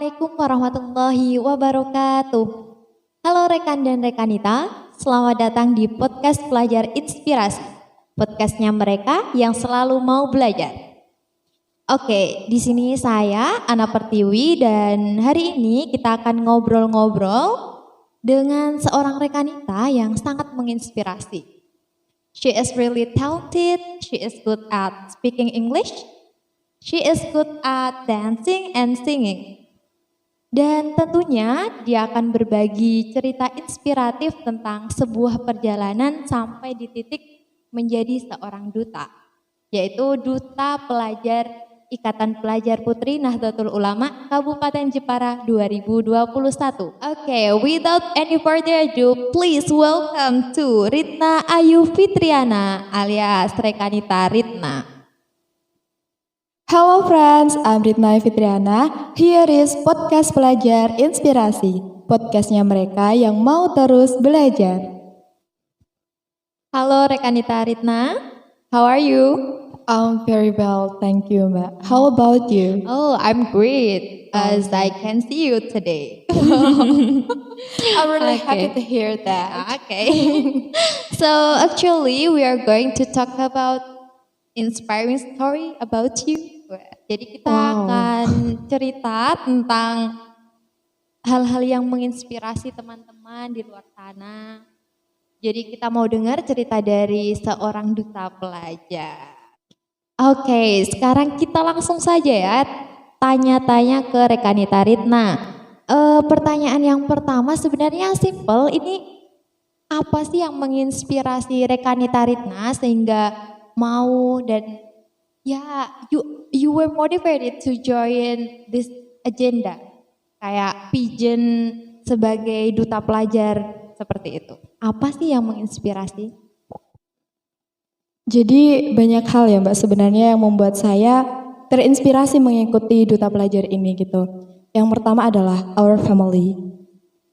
Assalamualaikum warahmatullahi wabarakatuh. Halo rekan dan rekanita, selamat datang di podcast Pelajar Inspirasi. Podcastnya mereka yang selalu mau belajar. Oke, di sini saya Ana Pertiwi dan hari ini kita akan ngobrol-ngobrol dengan seorang rekanita yang sangat menginspirasi. She is really talented, she is good at speaking English, she is good at dancing and singing. Dan tentunya dia akan berbagi cerita inspiratif tentang sebuah perjalanan sampai di titik menjadi seorang duta, yaitu Duta Pelajar Ikatan Pelajar Putri Nahdlatul Ulama Kabupaten Jepara 2021. Oke, without any further ado, please welcome to Ritna Ayu Fitriana alias Rekanita Ritna. Hello friends, I'm Ritna Fitriana. Here is podcast Pelajar Inspirasi. Podcastnya mereka yang mau terus belajar. Halo Rekanita Ritna, how are you? I'm very well, thank you Mbak. How about you? Oh, I'm great as I can see you today. I'm really happy to hear that. Okay. So actually we are going to talk about inspiring story about you. Jadi kita akan cerita tentang hal-hal yang menginspirasi teman-teman di luar sana. Jadi kita mau dengar cerita dari seorang duta pelajar. Oke, sekarang kita langsung saja ya tanya-tanya ke Rekanita Ritna. Pertanyaan yang pertama sebenarnya simple. Ini apa sih yang menginspirasi Rekanita Ritna sehingga mau dan ya you were motivated to join this agenda kayak pigeon sebagai duta pelajar seperti itu. Apa sih yang menginspirasi? Jadi banyak hal ya Mbak sebenarnya yang membuat saya terinspirasi mengikuti duta pelajar ini gitu. Yang pertama adalah our family.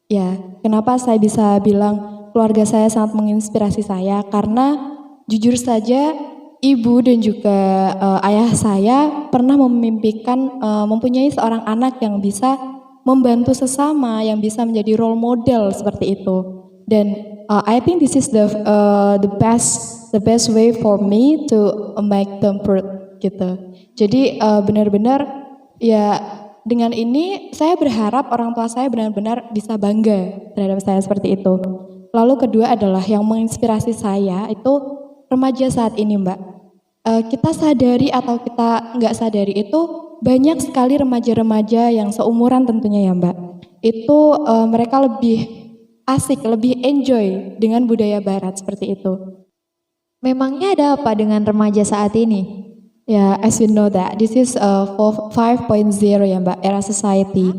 Ya, kenapa saya bisa bilang keluarga saya sangat menginspirasi saya? Karena jujur saja ibu dan juga ayah saya pernah memimpikan mempunyai seorang anak yang bisa membantu sesama, yang bisa menjadi role model seperti itu. Dan I think this is the best way for me to make them proud gitu. Jadi benar-benar ya dengan ini saya berharap orang tua saya benar-benar bisa bangga terhadap saya seperti itu. Lalu kedua adalah yang menginspirasi saya itu remaja saat ini Mbak. Kita sadari atau kita nggak sadari itu banyak sekali remaja-remaja yang seumuran tentunya ya Mbak. Itu mereka lebih asik, lebih enjoy dengan budaya barat seperti itu. Memangnya ada apa dengan remaja saat ini? Ya, as you know that this is 5.0 ya Mbak, era society.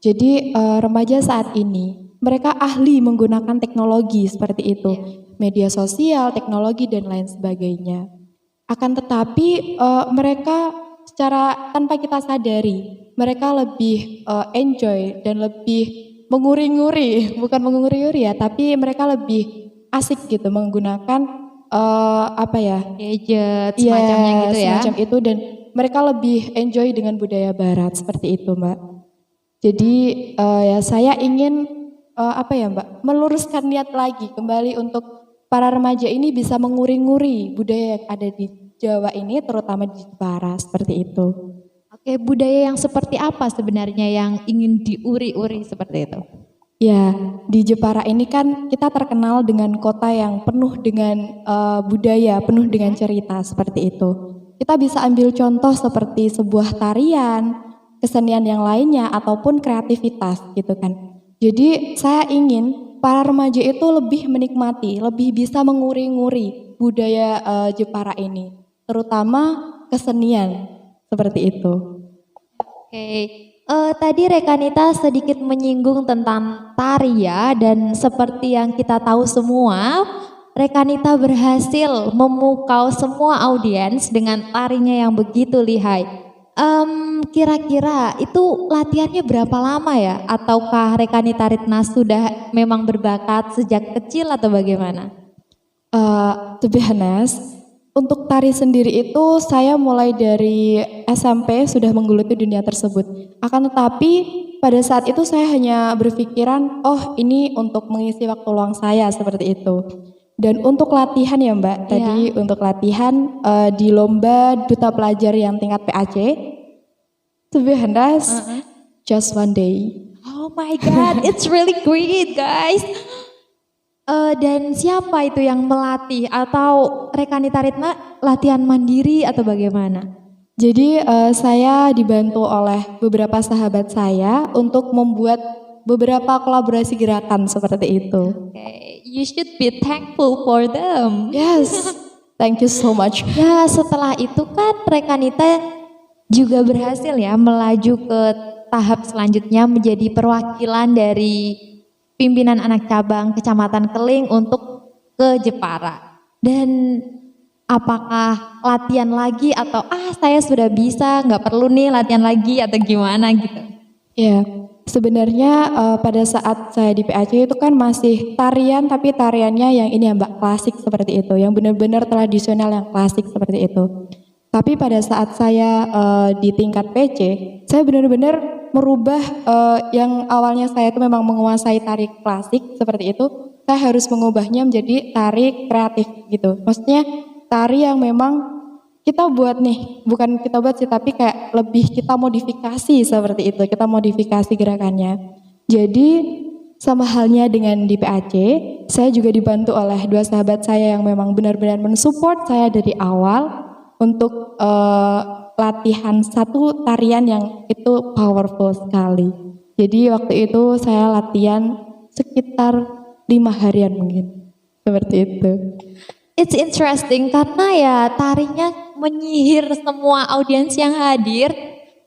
Jadi remaja saat ini mereka ahli menggunakan teknologi seperti itu, media sosial, teknologi dan lain sebagainya. Akan tetapi mereka secara tanpa kita sadari, mereka lebih enjoy dan lebih menguri-nguri, bukan menguri-nguri ya, tapi mereka lebih asik gitu menggunakan gadget semacamnya gitu ya. Semacam itu dan mereka lebih enjoy dengan budaya barat seperti itu Mbak. Jadi ya saya ingin Mbak, meluruskan niat lagi kembali untuk para remaja ini bisa menguri-nguri budaya yang ada di Jawa ini terutama di Jepara seperti itu. Oke, budaya yang seperti apa sebenarnya yang ingin diuri-uri seperti itu? Ya, di Jepara ini kan kita terkenal dengan kota yang penuh dengan budaya, penuh dengan cerita seperti itu. Kita bisa ambil contoh seperti sebuah tarian, kesenian yang lainnya ataupun kreativitas gitu kan. Jadi saya ingin para remaja itu lebih menikmati, lebih bisa menguri-nguri budaya Jepara ini, terutama kesenian seperti itu. Oke, tadi Rekanita sedikit menyinggung tentang tari ya, dan seperti yang kita tahu semua, Rekanita berhasil memukau semua audiens dengan tarinya yang begitu lihai. Kira-kira itu latihannya berapa lama ya? Ataukah Rekanita Ritna sudah memang berbakat sejak kecil atau bagaimana? To be honest, Untuk tari sendiri itu saya mulai dari SMP sudah menggeluti dunia tersebut. Akan tetapi pada saat itu saya hanya berpikiran, oh ini untuk mengisi waktu luang saya seperti itu. Dan untuk latihan ya Mbak, tadi untuk latihan di lomba duta pelajar yang tingkat PAC, to be honest, just one day. Oh my god, it's really great guys. Dan siapa itu yang melatih atau Rekanita Ritna latihan mandiri atau bagaimana? Jadi saya dibantu oleh beberapa sahabat saya untuk membuat beberapa kolaborasi gerakan seperti itu. Okay, you should be thankful for them. Yes, thank you so much. Ya, setelah itu kan Rekanita juga berhasil ya melaju ke tahap selanjutnya menjadi perwakilan dari pimpinan anak cabang Kecamatan Keling untuk ke Jepara. Dan apakah latihan lagi atau saya sudah bisa, nggak perlu nih latihan lagi atau gimana gitu? Ya, sebenarnya pada saat saya di PAC itu kan masih tarian, tapi tariannya yang ini ya Mbak, klasik seperti itu, yang benar-benar tradisional yang klasik seperti itu. Tapi pada saat saya di tingkat PC, saya benar-benar merubah yang awalnya saya itu memang menguasai tari klasik seperti itu, saya harus mengubahnya menjadi tari kreatif gitu. Maksudnya tari yang memang kita buat nih, bukan kita buat sih, tapi kayak lebih kita modifikasi seperti itu, kita modifikasi gerakannya. Jadi sama halnya dengan di PAC, saya juga dibantu oleh dua sahabat saya yang memang benar-benar mensupport saya dari awal untuk latihan satu tarian yang itu powerful sekali. Jadi waktu itu saya latihan sekitar 5 harian mungkin, seperti itu. It's interesting karena ya tarinya menyihir semua audiens yang hadir.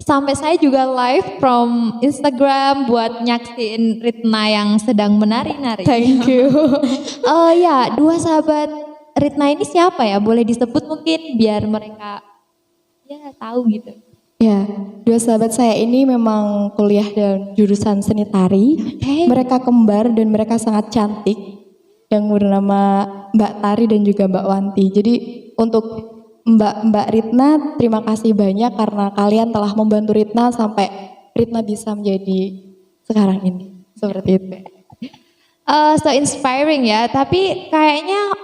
Sampai saya juga live from Instagram buat nyaksiin Ritna yang sedang menari-nari. Thank you. Ya, dua sahabat Ritna ini siapa ya? Boleh disebut mungkin biar mereka ya tahu gitu. Ya, dua sahabat saya ini memang kuliah dalam jurusan seni tari. Okay. Mereka kembar dan mereka sangat cantik. Yang bernama Mbak Tari dan juga Mbak Wanti. Jadi untuk Mbak Ritna, terima kasih banyak karena kalian telah membantu Ritna sampai Ritna bisa menjadi sekarang ini. Seperti itu. So inspiring ya. Tapi kayaknya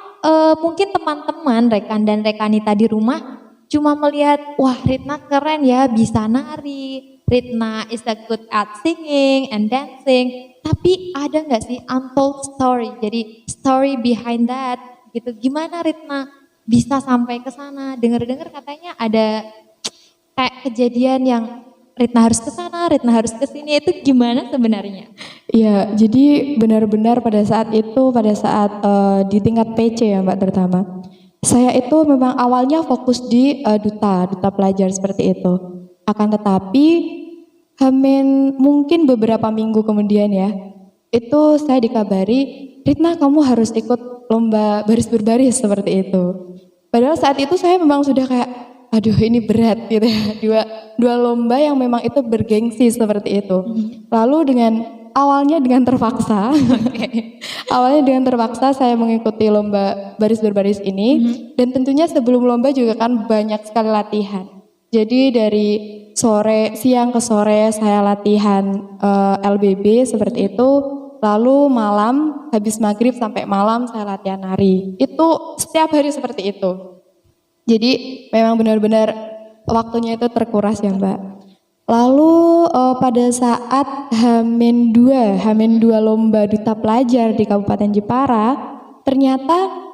mungkin teman-teman rekan dan rekanita di rumah cuma melihat, wah Ritna keren ya bisa nari, Ritna is a good at singing and dancing. Tapi ada nggak sih untold story? Jadi story behind that gitu. Gimana Ritna bisa sampai ke sana? Dengar-dengar katanya ada kayak kejadian yang Ritna harus ke sana, Ritna harus ke sini. Itu gimana sebenarnya? Iya, jadi benar-benar pada saat itu, pada saat di tingkat PC ya Mbak terutama. Saya itu memang awalnya fokus di duta pelajar seperti itu. Akan tetapi mungkin beberapa minggu kemudian ya, itu saya dikabari, Ritna kamu harus ikut lomba baris berbaris seperti itu. Padahal saat itu saya memang sudah kayak, aduh ini berat gitu ya, dua lomba yang memang itu bergengsi seperti itu. Lalu awalnya dengan terpaksa, awalnya dengan terpaksa saya mengikuti lomba baris berbaris ini, dan tentunya sebelum lomba juga kan banyak sekali latihan. Jadi dari siang ke sore saya latihan LBB seperti itu, lalu malam habis maghrib sampai malam saya latihan nari. Itu setiap hari seperti itu. Jadi memang benar-benar waktunya itu terkuras ya Mbak. Lalu pada saat H-2 lomba duta pelajar di Kabupaten Jepara, ternyata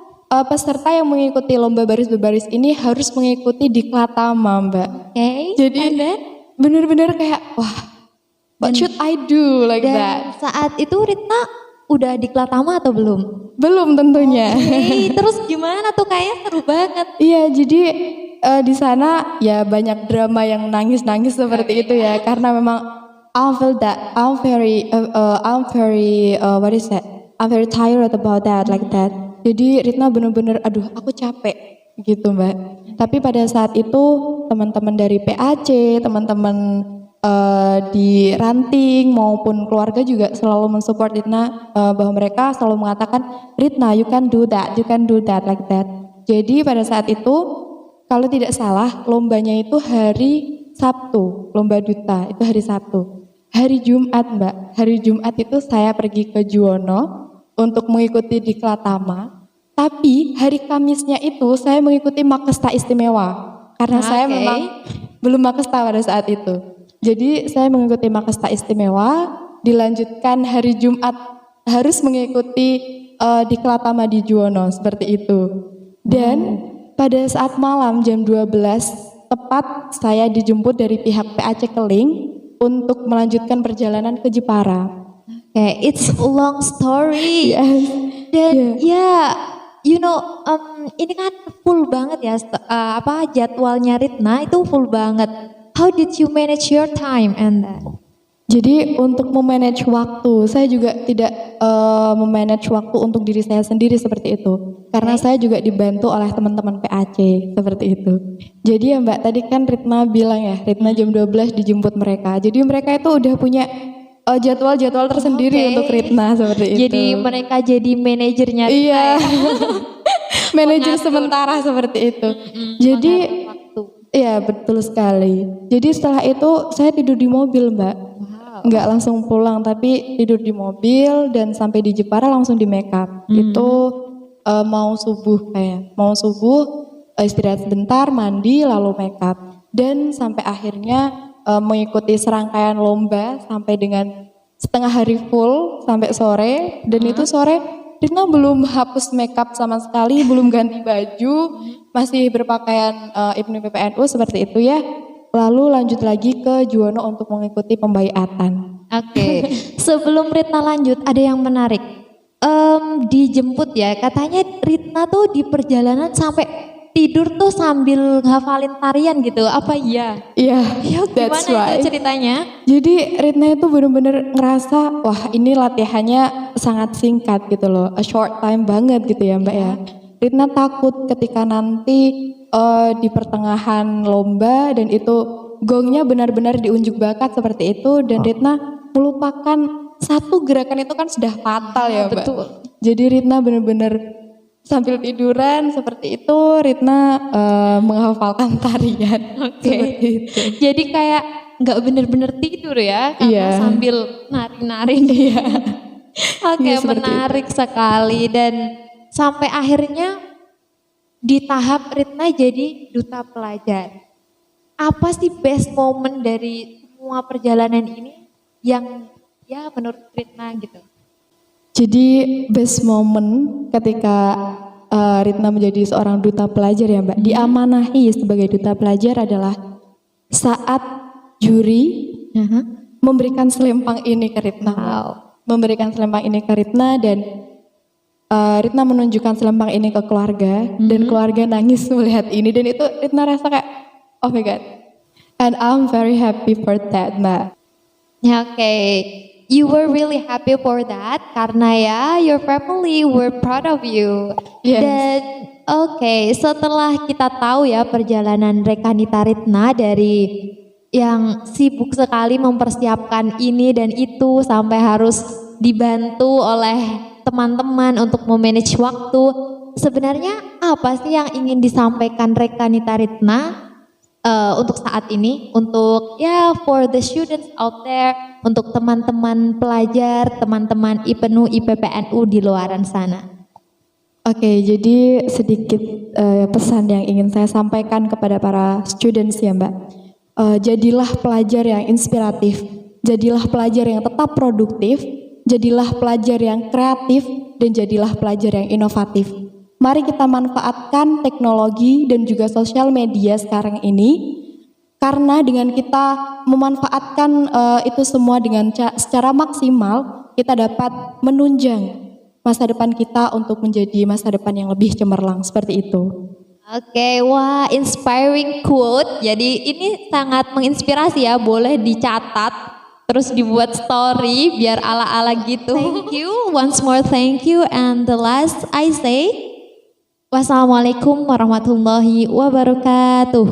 peserta yang mengikuti lomba baris berbaris ini harus mengikuti diklat tama Mbak. Okay. Jadi benar-benar kayak wah, what should I do like that? Saat itu Ritna udah diklat tama atau belum? Belum tentunya. Okay. Terus gimana tuh, kayaknya seru banget. Iya, jadi di sana ya banyak drama yang nangis-nangis seperti itu ya, karena memang I'm very tired about that like that. Jadi Ritna bener-bener aduh aku capek gitu Mbak. Tapi pada saat itu teman-teman dari PAC, teman-teman di ranting maupun keluarga juga selalu mensupport Ritna, bahwa mereka selalu mengatakan Ritna you can do that like that. Jadi pada saat itu kalau tidak salah lombanya itu hari Sabtu, lomba duta itu hari Sabtu. Hari Jumat Mbak, hari Jumat itu saya pergi ke Juwono untuk mengikuti Diklatama. Tapi hari Kamisnya itu saya mengikuti Makesta Istimewa. Karena saya memang belum Makesta pada saat itu. Jadi saya mengikuti Makesta Istimewa, dilanjutkan hari Jumat harus mengikuti Diklatama di Juwono seperti itu. Dan pada saat malam jam 12 tepat saya dijemput dari pihak PAC Keling untuk melanjutkan perjalanan ke Jepara. It's a long story. Yes. Dan ini kan full banget ya, jadwalnya Ritna itu full banget. How did you manage your time and that? Jadi untuk memanage waktu, saya juga tidak memanage waktu untuk diri saya sendiri seperti itu. Karena saya juga dibantu oleh teman-teman PAC seperti itu. Jadi ya Mbak, tadi kan Ritna bilang ya, Ritna jam 12 dijemput mereka. Jadi mereka itu udah punya jadwal-jadwal tersendiri untuk Ritna seperti itu. Jadi mereka jadi manajernya Ritna. Iya. Manajer sementara seperti itu. Jadi iya betul sekali. Jadi setelah itu saya tidur di mobil Mbak. Nggak langsung pulang tapi tidur di mobil dan sampai di Jepara langsung di make up. Itu mau subuh istirahat sebentar, mandi lalu make up. Dan sampai akhirnya mengikuti serangkaian lomba sampai dengan setengah hari full sampai sore. Dan itu sore Ritna belum hapus make up sama sekali, belum ganti baju, masih berpakaian IPNU PPNU seperti itu ya. Lalu lanjut lagi ke Juwono untuk mengikuti pembaiatan. Sebelum Ritna lanjut, ada yang menarik. Dijemput ya, katanya Ritna tuh di perjalanan sampai tidur tuh sambil ngafalin tarian gitu. Apa iya? Iya, gimana itu ceritanya? Jadi Ritna itu benar-benar ngerasa, wah ini latihannya sangat singkat gitu loh, a short time banget gitu ya Mbak ya. Ritna takut ketika nanti di pertengahan lomba dan itu gongnya benar-benar diunjuk bakat seperti itu dan Ritna melupakan satu gerakan itu kan sudah fatal ya Mbak. Betul. Jadi Ritna benar-benar sambil tiduran seperti itu Ritna menghafalkan tarian. Seperti itu. Jadi kayak nggak bener-bener tidur ya karena sambil nari-nari. Menarik sekali dan sampai akhirnya di tahap Ritna jadi duta pelajar. Apa sih best moment dari semua perjalanan ini yang ya menurut Ritna gitu? Jadi best moment ketika Ritna menjadi seorang duta pelajar ya Mbak, diamanahi sebagai duta pelajar adalah saat juri memberikan selempang ini ke Ritna. Memberikan selempang ini ke Ritna dan Ritna menunjukkan selempang ini ke keluarga dan keluarga nangis melihat ini dan itu Ritna rasa kayak oh my god, and I'm very happy for that Mbak. You were really happy for that karena ya your family were proud of you. Dan setelah kita tahu ya perjalanan Rekanita Ritna dari yang sibuk sekali mempersiapkan ini dan itu sampai harus dibantu oleh teman-teman untuk memanage waktu. Sebenarnya apa sih yang ingin disampaikan Rekanita Ritna untuk saat ini, untuk for the students out there, untuk teman-teman pelajar, teman-teman IPNU, IPPNU di luaran sana? Jadi sedikit pesan yang ingin saya sampaikan kepada para students ya Mbak. Jadilah pelajar yang inspiratif, jadilah pelajar yang tetap produktif, jadilah pelajar yang kreatif, dan jadilah pelajar yang inovatif. Mari kita manfaatkan teknologi dan juga sosial media sekarang ini, karena dengan kita memanfaatkan itu semua dengan secara maksimal, kita dapat menunjang masa depan kita untuk menjadi masa depan yang lebih cemerlang seperti itu. Wah, inspiring quote. Jadi ini sangat menginspirasi ya, boleh dicatat terus dibuat story biar ala-ala gitu. Thank you, once more thank you, and the last I say wassalamualaikum warahmatullahi wabarakatuh.